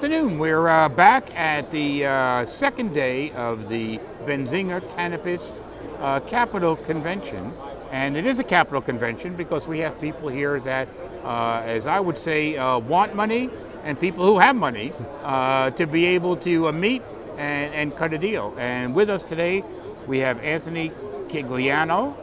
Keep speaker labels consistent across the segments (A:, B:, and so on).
A: Afternoon. We're back at the second day of the Benzinga Cannabis Capital Convention. And it is a capital convention because we have people here that, as I would say, want money and people who have money to be able to meet and cut a deal. And with us today, we have Anthony Coniglio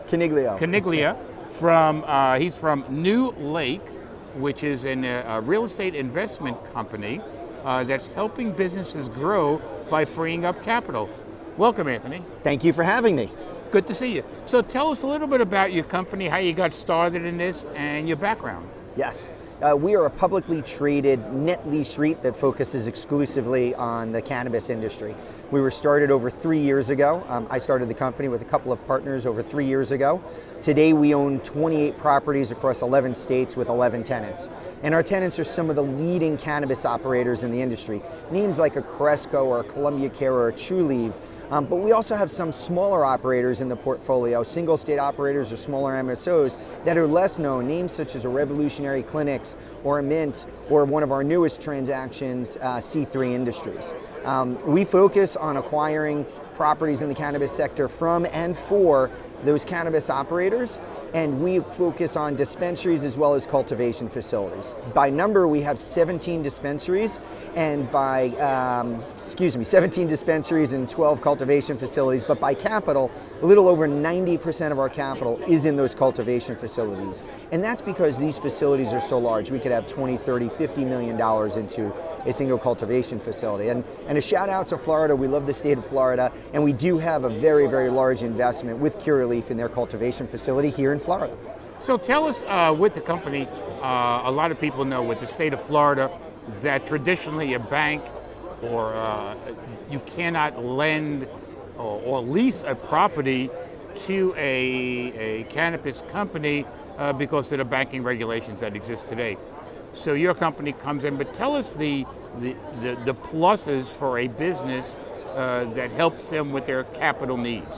A: from, he's from NewLake, which is a real estate investment company that's helping businesses grow by freeing up capital. Welcome, Anthony.
B: Thank you for having me.
A: Good to see you. So tell us a little bit about your company, how you got started in this, and your background.
B: Yes. We are a publicly traded net lease REIT that focuses exclusively on the cannabis industry. We were started over 3 years ago. I started the company with a couple of partners over 3 years ago. Today we own 28 properties across 11 states with 11 tenants. And our tenants are some of the leading cannabis operators in the industry. Names like a Cresco or a Columbia Care or a Trulieve. But we also have some smaller operators in the portfolio, single state operators or smaller MSOs that are less known, names such as a Revolutionary Clinics or a Mint or one of our newest transactions, C3 Industries. We focus on acquiring properties in the cannabis sector from and for those cannabis operators, and we focus on dispensaries as well as cultivation facilities. By number, we have 17 dispensaries, and 17 dispensaries and 12 cultivation facilities, but by capital, a little over 90% of our capital is in those cultivation facilities. And that's because these facilities are so large. We could have 20, 30, $50 million into a single cultivation facility. And a shout out to Florida. We love the state of Florida, and we do have a very, very large investment with Curaleaf in their cultivation facility here in Florida.
A: So tell us, with the company, a lot of people know with the state of Florida that traditionally a bank or you cannot lend or lease a property to a cannabis company because of the banking regulations that exist today. So your company comes in, but tell us the pluses for a business that helps them with their capital needs.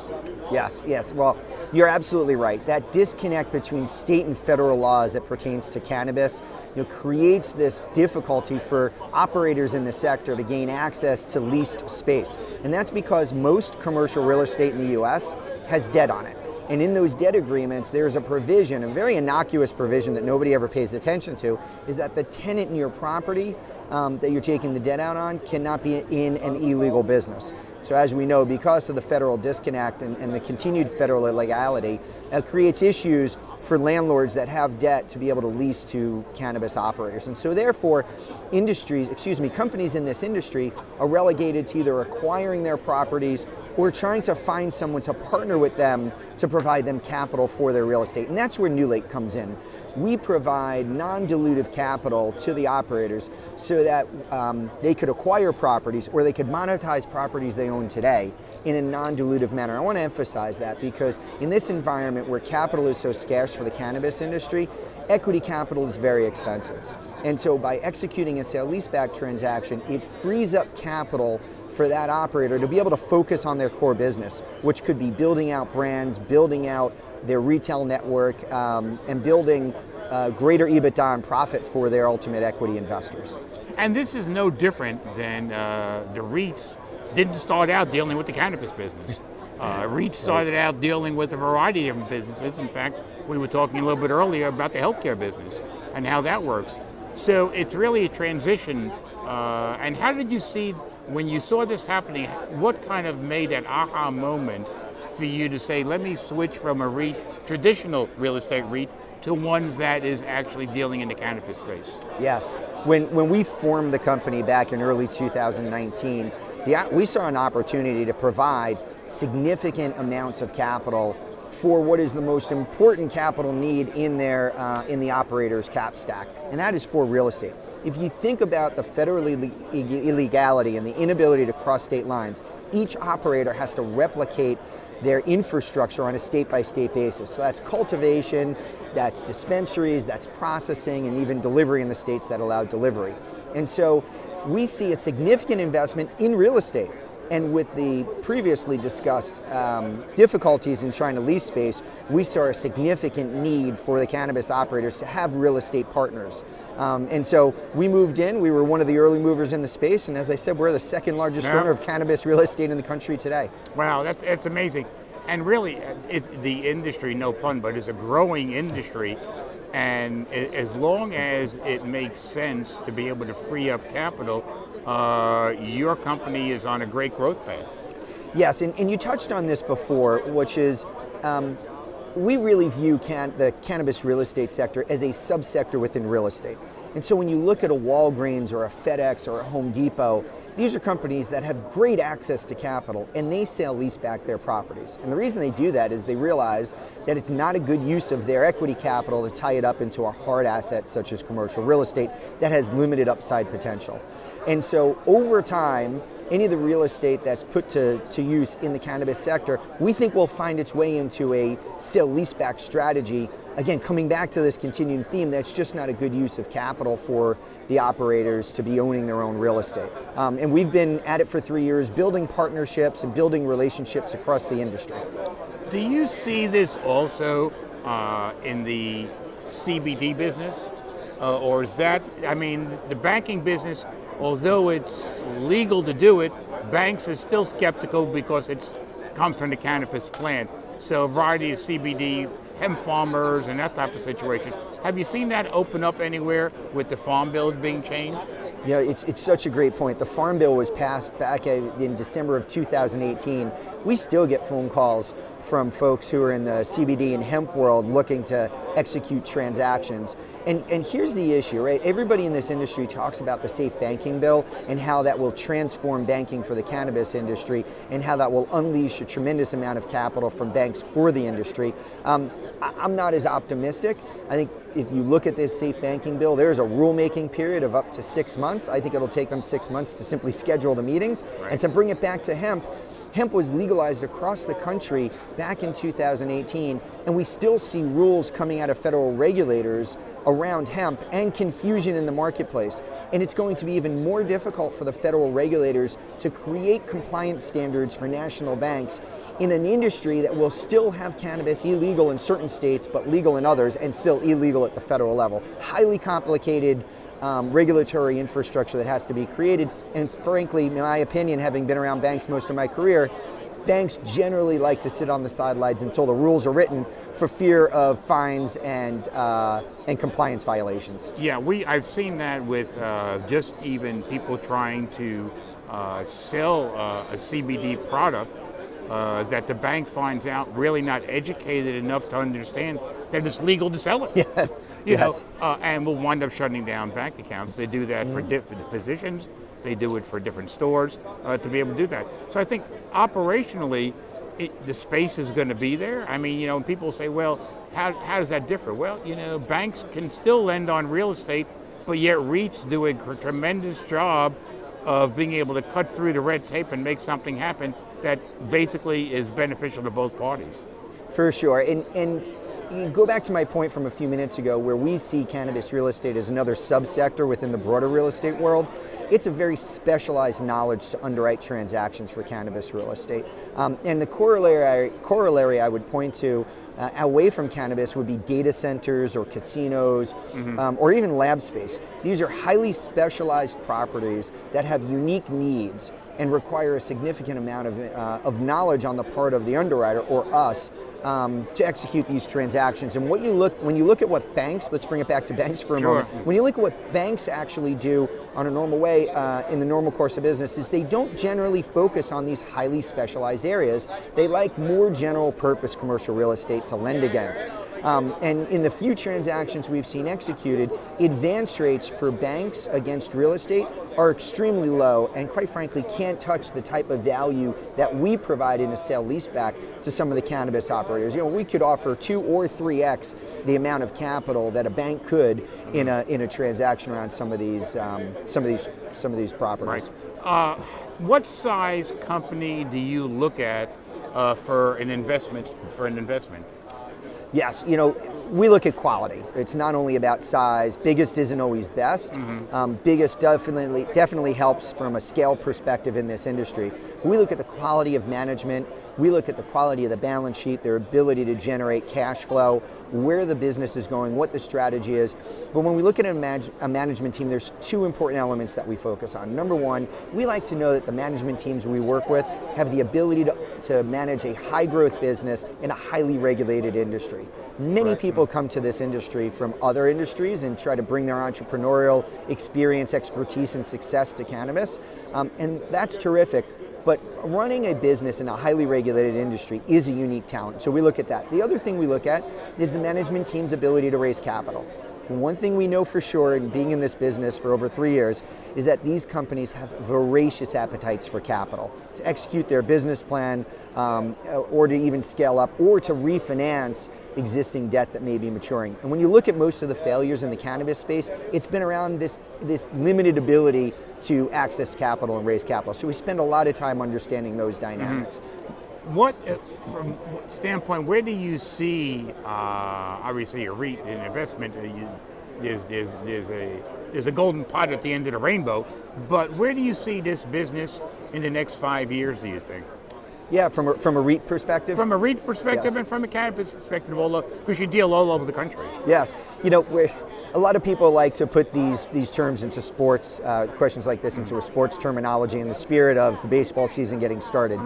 B: Yes. Well, you're absolutely right. That disconnect between state and federal laws that pertains to cannabis, creates this difficulty for operators in the sector to gain access to leased space. And that's because most commercial real estate in the U.S. has debt on it. And in those debt agreements, there's a provision, a very innocuous provision that nobody ever pays attention to, is that the tenant in your property that you're taking the debt out on cannot be in an illegal business. So as we know, because of the federal disconnect and the continued federal illegality, it creates issues for landlords that have debt to be able to lease to cannabis operators. And so therefore, companies in this industry are relegated to either acquiring their properties or trying to find someone to partner with them to provide them capital for their real estate. And that's where NewLake comes in. We provide non-dilutive capital to the operators so that they could acquire properties or they could monetize properties they own today in a non-dilutive manner. I want to emphasize that because in this environment where capital is so scarce for the cannabis industry, equity capital is very expensive. And so by executing a sale-leaseback transaction, it frees up capital for that operator to be able to focus on their core business, which could be building out brands, building out their retail network, and building greater EBITDA and profit for their ultimate equity investors.
A: And this is no different than the REITs didn't start out dealing with the cannabis business. REITs started out dealing with a variety of different businesses. In fact, we were talking a little bit earlier about the healthcare business and how that works. So it's really a transition. And how did you see, when you saw this happening, what kind of made that aha moment for you to say, let me switch from a REIT, traditional real estate REIT, to one that is actually dealing in the cannabis space?
B: Yes. When we formed the company back in early 2019, we saw an opportunity to provide significant amounts of capital for what is the most important capital need in the operator's cap stack, and that is for real estate. If you think about the federal illegality and the inability to cross state lines, each operator has to replicate their infrastructure on a state-by-state basis. So that's cultivation, that's dispensaries, that's processing, and even delivery in the states that allow delivery. And so we see a significant investment in real estate And with the previously discussed difficulties in trying to lease space, we saw a significant need for the cannabis operators to have real estate partners. And so we moved in, we were one of the early movers in the space, and as I said, we're the second largest owner of cannabis real estate in the country today.
A: Wow, that's amazing. And really, the industry, no pun, but it's a growing industry. And as long as it makes sense to be able to free up capital, your company is on a great growth path.
B: Yes, and you touched on this before, which is we really view the cannabis real estate sector as a subsector within real estate. And so when you look at a Walgreens or a FedEx or a Home Depot, these are companies that have great access to capital and they sale lease back their properties. And the reason they do that is they realize that it's not a good use of their equity capital to tie it up into a hard asset such as commercial real estate that has limited upside potential. And so over time, any of the real estate that's put to use in the cannabis sector, we think will find its way into a sale-leaseback strategy. Again, coming back to this continuing theme, that's just not a good use of capital for the operators to be owning their own real estate. And we've been at it for 3 years, building partnerships and building relationships across the industry.
A: Do you see this also in the CBD business? Or is that, I mean, the banking business, although it's legal to do it, banks are still skeptical because it comes from the cannabis plant. So a variety of CBD, hemp farmers and that type of situation. Have you seen that open up anywhere with the Farm Bill being changed?
B: You know, it's such a great point. The Farm Bill was passed back in December of 2018. We still get phone calls from folks who are in the CBD and hemp world looking to execute transactions. And here's the issue, right? Everybody in this industry talks about the Safe Banking Bill and how that will transform banking for the cannabis industry and how that will unleash a tremendous amount of capital from banks for the industry. I'm not as optimistic. I think if you look at the Safe Banking Bill, there's a rulemaking period of up to 6 months. I think it'll take them 6 months to simply schedule the meetings. Right. And to bring it back to hemp, hemp was legalized across the country back in 2018, and we still see rules coming out of federal regulators around hemp and confusion in the marketplace. And it's going to be even more difficult for the federal regulators to create compliance standards for national banks in an industry that will still have cannabis illegal in certain states, but legal in others, and still illegal at the federal level. Highly complicated regulatory infrastructure that has to be created. And frankly, in my opinion, having been around banks most of my career, banks generally like to sit on the sidelines until the rules are written for fear of fines and compliance violations.
A: Yeah, I've seen that with just even people trying to sell a CBD product that the bank finds out really not educated enough to understand that it's legal to sell it.
B: Yeah.
A: You know, and will wind up shutting down bank accounts. They do that for different physicians. They do it for different stores to be able to do that. So I think operationally, the space is going to be there. I mean, you know, people say, well, how does that differ? Well, you know, banks can still lend on real estate, but yet REITs do a tremendous job of being able to cut through the red tape and make something happen that basically is beneficial to both parties.
B: For sure. And you go back to my point from a few minutes ago where we see cannabis real estate as another subsector within the broader real estate world. It's a very specialized knowledge to underwrite transactions for cannabis real estate. And the corollary I would point to away from cannabis would be data centers or casinos or even lab space. These are highly specialized properties that have unique needs and require a significant amount of knowledge on the part of the underwriter or us to execute these transactions. And when you look at what banks, let's bring it back to banks for a moment. When you look at what banks actually do on a normal way in the normal course of business is they don't generally focus on these highly specialized areas. They like more general purpose commercial real estate to lend against. And in the few transactions we've seen executed, advance rates for banks against real estate are extremely low and quite frankly can't touch the type of value that we provide in a sale-leaseback to some of the cannabis operators. You know, we could offer 2 or 3x the amount of capital that a bank could in a transaction around some of these properties.
A: Right. What size company do you look at for an investment? Yes,
B: you know, we look at quality. It's not only about size. Biggest isn't always best. Biggest definitely helps from a scale perspective in this industry. We look at the quality of management. We look at the quality of the balance sheet, their ability to generate cash flow, where the business is going, what the strategy is. But when we look at a management team, there's two important elements that we focus on. Number one, we like to know that the management teams we work with have the ability to manage a high growth business in a highly regulated industry. Many people come to this industry from other industries and try to bring their entrepreneurial experience, expertise, and success to cannabis, and that's terrific. But running a business in a highly regulated industry is a unique talent, so we look at that. The other thing we look at is the management team's ability to raise capital. And one thing we know for sure, in being in this business for over 3 years, is that these companies have voracious appetites for capital to execute their business plan, or to even scale up, or to refinance existing debt that may be maturing. And when you look at most of the failures in the cannabis space, it's been around this limited ability to access capital and raise capital. So we spend a lot of time understanding those dynamics.
A: What, from standpoint, where do you see, obviously a REIT, an investment, there's a golden pot at the end of the rainbow, but where do you see this business in the next 5 years, do you think?
B: Yeah, from a REIT perspective?
A: From a REIT perspective, yes. And from a cannabis perspective, because you deal all over the country.
B: Yes. You know, a lot of people like to put these terms into sports, questions like this into a sports terminology in the spirit of the baseball season getting started.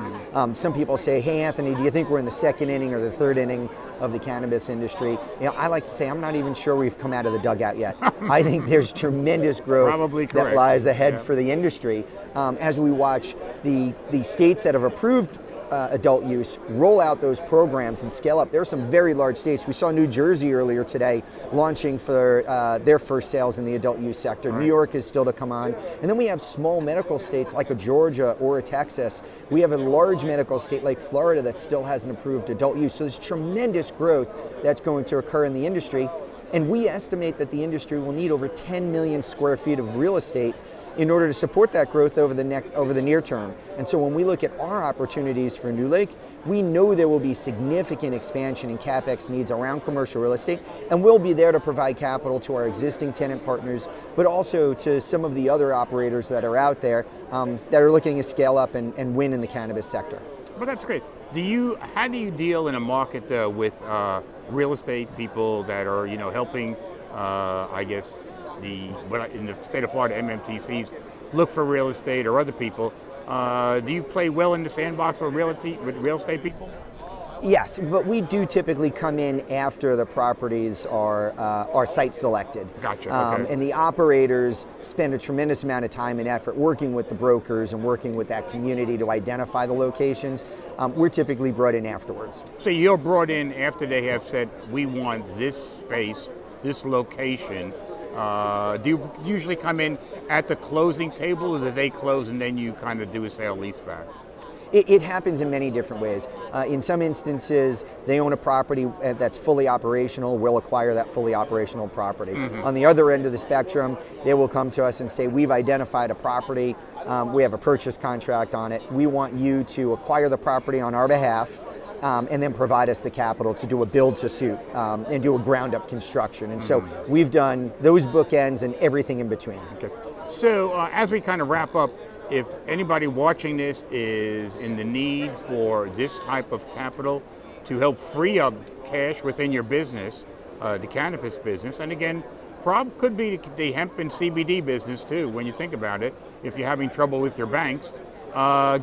B: Some people say, hey Anthony, do you think we're in the second inning or the third inning of the cannabis industry? You know, I like to say I'm not even sure we've come out of the dugout yet. I think there's tremendous growth that lies ahead for the industry as we watch the states that have approved adult use roll out those programs and scale up. There are some very large states. We saw New Jersey earlier today launching for their first sales in the adult use sector. New York is still to come on. And then we have small medical states like a Georgia or a Texas. We have a large medical state like Florida that still hasn't approved adult use. So there's tremendous growth that's going to occur in the industry. And we estimate that the industry will need over 10 million square feet of real estate in order to support that growth over the near term. And so when we look at our opportunities for NewLake, we know there will be significant expansion in CapEx needs around commercial real estate, and we'll be there to provide capital to our existing tenant partners, but also to some of the other operators that are out there that are looking to scale up and win in the cannabis sector.
A: Well, that's great. How do you deal in a market with real estate people that are, helping, I guess, in the state of Florida, MMTCs look for real estate or other people? Do you play well in the sandbox with real estate people?
B: Yes, but we do typically come in after the properties are site selected.
A: Gotcha. Okay.
B: And the operators spend a tremendous amount of time and effort working with the brokers and working with that community to identify the locations. We're typically brought in afterwards.
A: So you're brought in after they have said, we want this space, this location. Do you usually come in at the closing table, or do they close and then you kind of do a sale leaseback?
B: It happens in many different ways. In some instances, they own a property that's fully operational. We'll acquire that fully operational property. On the other end of the spectrum, they will come to us and say, we've identified a property, we have a purchase contract on it. We want you to acquire the property on our behalf, and then provide us the capital to do a build to suit and do a ground up construction. And so we've done those bookends and everything in between.
A: Okay. So as we kind of wrap up, if anybody watching this is in the need for this type of capital to help free up cash within your business, the cannabis business, and again, could be the hemp and CBD business too, when you think about it, if you're having trouble with your banks,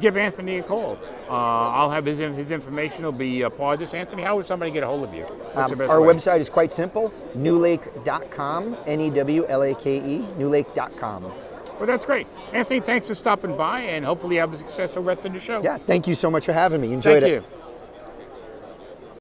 A: give Anthony a call. I'll have his information. It'll be a part of this. Anthony, how would somebody get a hold of you?
B: Our website is quite simple, newlake.com, N-E-W-L-A-K-E, newlake.com.
A: Well, that's great. Anthony, thanks for stopping by, and hopefully you have a successful rest of the show.
B: Yeah, thank you so much for having me. Enjoyed it.
A: Thank you.